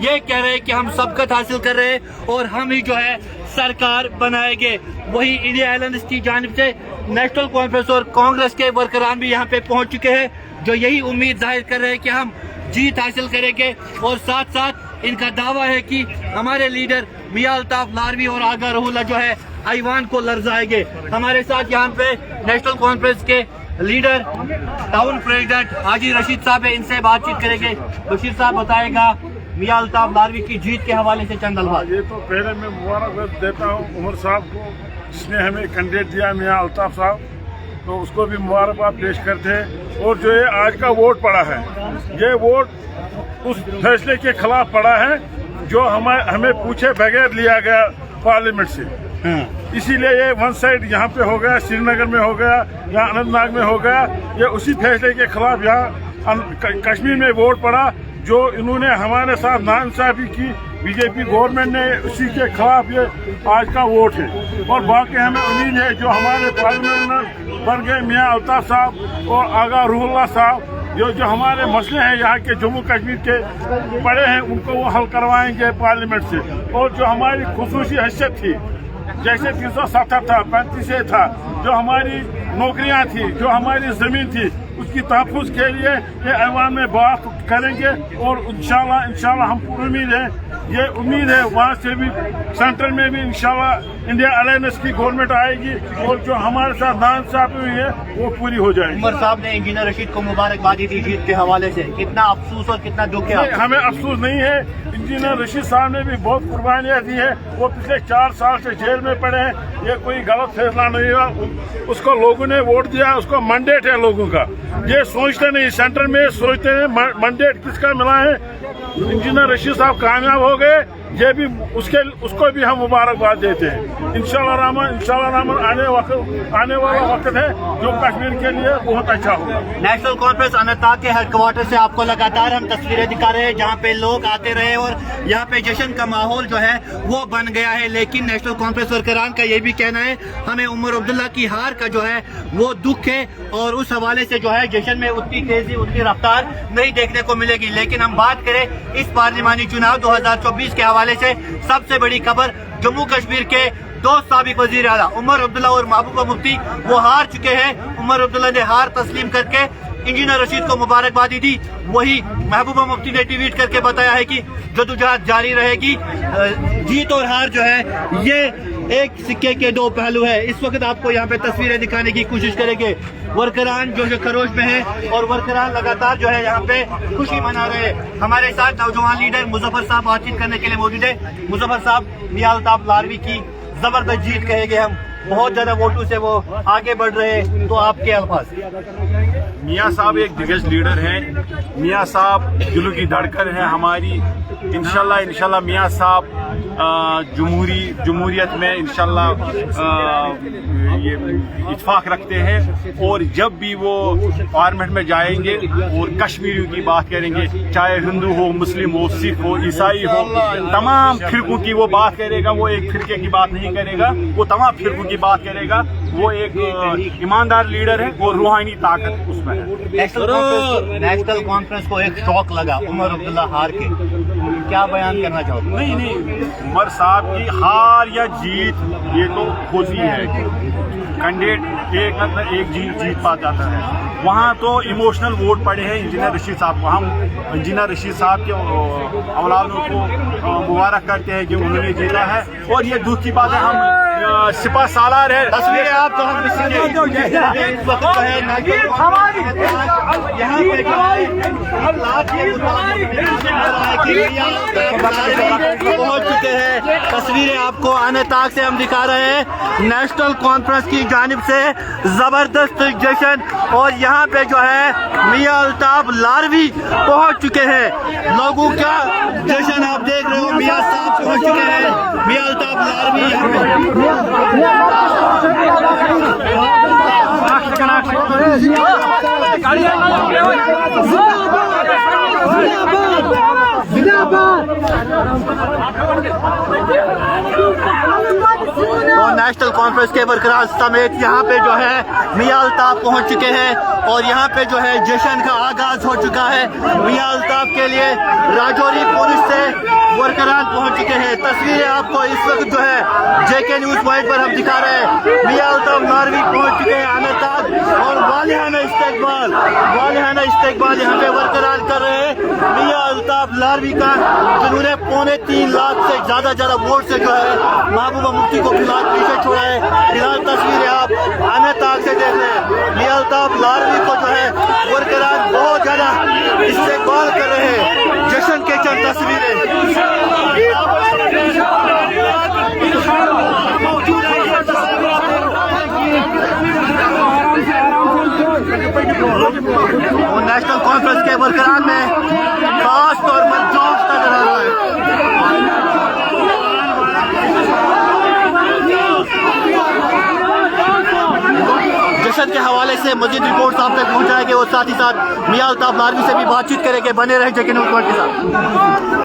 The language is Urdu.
یہ کہہ رہے ہیں کہ ہم سبقت حاصل کر رہے ہیں اور ہم ہی جو ہے سرکار بنائیں گے. وہی انڈیا الائنس کی جانب سے نیشنل کانفرنس اور کانگریس کے ورکران بھی یہاں پہ پہنچ چکے ہیں جو یہی امید ظاہر کر رہے ہیں کہ ہم جیت حاصل کریں گے. اور ساتھ ساتھ ان کا دعویٰ ہے کہ ہمارے لیڈر میاں الطاف لاروی اور آغا روح اللہ جو ہے ایوان کو لرزائیں گے. ہمارے ساتھ یہاں پہ نیشنل کانفرنس کے لیڈر ٹاؤن پریزیڈنٹ حاجی رشید صاحب ہے, ان سے بات چیت کریں گے. بشیر صاحب بتائے گا میاں الطاف لاروی کی جیت کے حوالے سے چند الفاظ. یہ تو پہلے میں مبارکباد دیتا ہوں عمر صاحب کو جس نے ہمیں کینڈیڈیٹ دیا میاں الطاف صاحب, تو اس کو بھی مبارکباد پیش کرتے ہیں. اور جو یہ آج کا ووٹ پڑا ہے یہ ووٹ اس فیصلے کے خلاف پڑا ہے جو ہمیں پوچھے بغیر لیا گیا پارلیمنٹ سے. اسی لیے یہ ون سائڈ یہاں پہ ہو گیا, سری نگر میں ہو گیا یا اننت ناگ میں ہو گیا. یہ اسی فیصلے کے خلاف یہاں کشمیر میں ووٹ پڑا جو انہوں نے ہمارے ساتھ ناانصافی کی. بی جے پی گورنمنٹ نے اسی کے خلاف یہ آج کا ووٹ ہے. اور باقی ہمیں امید ہے جو ہمارے پارلیمنٹ بن گئے میاں الطاف صاحب اور آغا روح اللہ صاحب جو ہمارے مسئلے ہیں یہاں کے جموں کشمیر کے پڑے ہیں ان کو وہ حل کروائیں گے پارلیمنٹ سے. اور جو ہماری خصوصی حیثیت تھی جیسے 370 تھا 35 تھا, جو ہماری نوکریاں تھیں جو ہماری زمین تھی اس کی تحفظ کے لیے یہ ایوان میں بات کریں گے. اور انشاءاللہ ہم پر امید ہے, یہ امید ہے وہاں سے بھی سینٹرل میں بھی انشاءاللہ انڈیا الائنس کی گورنمنٹ آئے گی اور جو ہمارے ساتھ ناانصافی ہوئی ہے وہ پوری ہو جائے گی. عمر صاحب نے انجینئر رشید کو مبارکبادی دی جیت کے حوالے سے, کتنا افسوس اور کتنا دکھ ہے؟ ہمیں افسوس نہیں ہے, انجینئر رشید صاحب نے بھی بہت قربانیاں دی ہیں. وہ پچھلے 4 سال سے جیل میں پڑے ہیں. یہ کوئی غلط فیصلہ نہیں ہوا, اس کو لوگوں نے ووٹ دیا, اس کو منڈیٹ ہے لوگوں کا. یہ سوچتے نہیں, سینٹر میں سوچتے ہیں منڈیٹ کس کا ملا ہے. انجینئر رشید صاحب کامیاب ہو گئے, یہ بھی اس کو بھی ہم مبارکباد دیتے ہیں. انشاءاللہ رحمان آنے والا وقت ہے جو کشمیر کے لیے بہت اچھا ہوگا. نیشنل کانفرنس اننت ناگ کے ہیڈ کوارٹر سے آپ کو لگاتار ہم تصویریں دکھا رہے ہیں جہاں پہ لوگ آتے رہے اور یہاں پہ جشن کا ماحول جو ہے وہ بن گیا ہے. لیکن نیشنل کانفرنس ورکران کا یہ بھی کہنا ہے ہمیں عمر عبداللہ کی ہار کا جو ہے وہ دکھ ہے اور اس حوالے سے جو ہے جشن میں اتنی تیزی اتنی رفتار نہیں دیکھنے کو ملے گی. لیکن ہم بات کریں اس پارلیمانی چناؤ 2024 کے حوالے سے, سب سے بڑی خبر جموں کشمیر کے 2 سابق وزیر اعلیٰ عمر عبداللہ اور محبوبہ مفتی وہ ہار چکے ہیں. عمر عبداللہ نے ہار تسلیم کر کے انجینئر رشید کو مبارکبادی دی. وہی محبوبہ مفتی نے ٹویٹ کر کے بتایا ہے کہ جدوجہد جاری رہے گی. جیت اور ہار جو ہے یہ ایک سکے کے 2 پہلو ہے. اس وقت آپ کو یہاں پہ تصویریں دکھانے کی کوشش کریں گے. ورکران جو خروش میں ہیں اور ورکران لگاتار جو ہے یہاں پہ خوشی منا رہے ہیں. ہمارے ساتھ نوجوان لیڈر مظفر صاحب بات چیت کرنے کے لیے موجود ہے. مظفر صاحب, میاں الطاف لاروی کی زبردست جیت کہیں گے ہم, بہت زیادہ ووٹوں سے وہ آگے بڑھ رہے ہیں, تو آپ کے الفاظ. میاں صاحب ایک دگج لیڈر ہیں, میاں صاحب دلوں کی دھڑکن ہے ہماری. انشاءاللہ میاں صاحب جمہوریت میں انشاءاللہ یہ اتفاق رکھتے ہیں. اور جب بھی وہ پارلیمنٹ میں جائیں گے اور کشمیریوں کی بات کریں گے, چاہے ہندو ہو, مسلم ہو, سکھ ہو, عیسائی ہو, تمام فرقوں کی وہ بات کرے گا. وہ ایک فرقے کی بات نہیں کرے گا, وہ تمام فرقوں کی بات کرے گا. وہ ایک ایماندار لیڈر ہے اور روحانی طاقت اس میں ہے. نیشنل کانفرنس کو ایک شوق لگا عمر عبداللہ ہار کے, کیا بیان کرنا چاہو گے؟ نہیں, عمر صاحب کی ہار یا جیت یہ تو ہوتی ہے. کینڈیڈیٹ ایک جیت پا جاتا ہے. وہاں تو ایموشنل ووٹ پڑے ہیں انجینئر رشید صاحب کو. ہم انجینئر رشید صاحب کے اولادوں کو مبارک کرتے ہیں کہ انہوں نے جیتا ہے. اور یہ دکھ کی بات ہے, ہم سپاہ سالار ہے. تصویریں آپ کو ہم اس وقت جو ہے یہاں پہ پہنچ چکے ہیں. تصویریں آپ کو اننت ناگ سے ہم دکھا رہے ہیں. نیشنل کانفرنس کی جانب سے زبردست جشن اور یہاں پہ جو ہے میاں الطاف لاروی پہنچ چکے ہیں. لوگوں کا جشن آپ دیکھ رہے ہو, میاں صاحب پہنچ چکے ہیں. میاں الطاف لاروی اور نیشنل کانفرنس کے ورکران سمیت یہاں پہ جو ہے میاں الطاف پہنچ چکے ہیں اور یہاں پہ جو ہے جشن کا آغاز ہو چکا ہے میاں الطاف کے لیے راجوری پولیس سے ورکران پہنچ چکے ہیں. تصویریں آپ کو اس وقت جو ہے جے کے نیوز پوائنٹ پر ہم دکھا رہے ہیں. میاں الطاف لاروی پہنچ چکے ہیں انتاب اور والہانہ استقبال یہاں پہ ورکران کر رہے ہیں میاں الطاف لاروی کا, جنہوں نے 3.25 لاکھ سے زیادہ ووٹ سے جو ہے محبوبہ مفتی کو پیچھے چھوڑا ہے. فی الحال تصویریں آپ انتاب سے دیکھ رہے ہیں. میاں الطاف لاروی کو جو ہے ورکران بہت زیادہ استقبال کر رہے ہیں. جشن کے چند وہ نیشنل کانفرنس کے ورکران میں خاص طور پر جوش نظر آ رہا ہے. جشن کے حوالے سے مزید رپورٹ آپ تک پہنچائیں گے اور ساتھ ہی ساتھ میاں الطاف لاروی سے بھی بات چیت کریں گے. بنے رہیں جے کے نیوز پوائنٹ کے ساتھ.